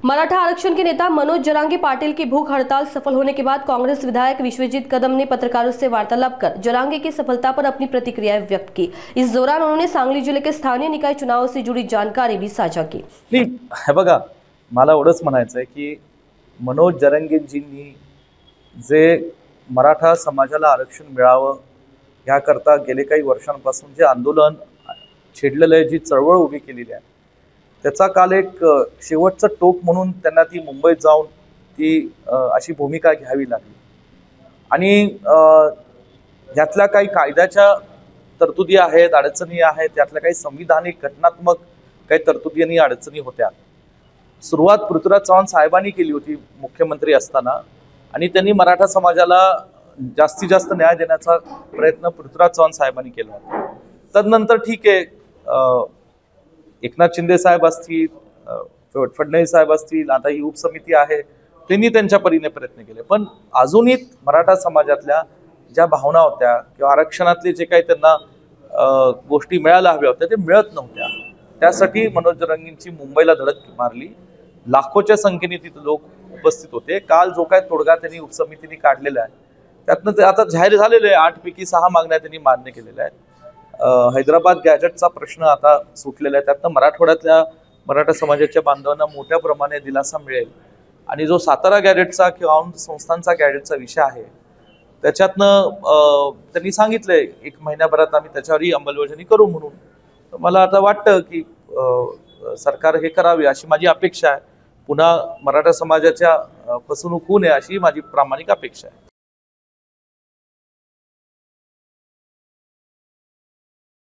मराठा आरक्षण के नेता मनोज जरांगे पाटिल की भूख हड़ताल सफल होने के बाद कांग्रेस विधायक विश्वजीत कदम ने पत्रकारों से वार्तालाप कर जरांगे की सफलता पर अपनी प्रतिक्रिया व्यक्त की। इस दौरान उन्होंने सांगली जिले के स्थानीय निकाय चुनाव से जुड़ी जानकारी भी साझा की। हे बघा, मला एवढंच म्हणायचं आहे की मनोज जरांगेजींनी जे मराठा समाजाला आरक्षण मिळावं याकरता गेले काही वर्षांपासून जे आंदोलन छेडलेलं आहे, जी चळवळ उभी केलेली आहे, त्याचा काल एक शेवटचं टोक म्हणून त्यांना ती मुंबईत जाऊन ती अशी भूमिका घ्यावी लागली। आणि यातल्या काही कायद्याच्या तरतुदी आहेत, अडचणी आहेत, त्यातल्या काही संविधानिक घटनात्मक काही तरतुदी आणि अडचणी होत्या। सुरुवात पृथ्वीराज चव्हाण साहेबांनी केली होती मुख्यमंत्री असताना, आणि त्यांनी मराठा समाजाला जास्तीत जास्त न्याय देण्याचा प्रयत्न पृथ्वीराज चव्हाण साहेबांनी केला होता। तदनंतर ठीक आहे, एकनाथ शिंदे साहेब असतील, फडणवीस साहेब असतील, आता ही उपसमिती आहे, त्यांनी त्यांच्या परीने प्रयत्न केले, पण अजूनही मराठा समाजातल्या ज्या भावना होत्या किंवा आरक्षणातले जे काही त्यांना गोष्टी मिळायला हव्या होत्या ते मिळत नव्हत्या। त्यासाठी मनोज जरांगेंची मुंबईला धडक मारली। लाखोच्या संख्येने तिथे लोक उपस्थित होते। काल जो काय तोडगा त्यांनी उपसमितीने काढलेला आहे त्यातनं ते आता जाहीर झालेले 8 पैकी 6 मागण्या त्यांनी मान्य केलेल्या आहेत। हैदराबाद गॅजेटचा प्रश्न आता सुटलेला आहे, त्यातनं मराठवाड्यातल्या मराठा समाजाच्या बांधवांना मोठ्या प्रमाणात दिलासा मिळेल। आणि जो सातारा गॅजेटचा किंवा संस्थांचा गॅजेटचा विषय आहे त्याच्यातनं त्यांनी सांगितलंय 1 महिन्याभरात आम्ही त्याच्यावरही अंमलबजावणी करू म्हणून। तर मला आता वाटतं की सरकार हे करावे अशी माझी अपेक्षा आहे। पुन्हा मराठा समाजाच्या फसवणूक होऊ नये अशी माझी प्रामाणिक अपेक्षा आहे।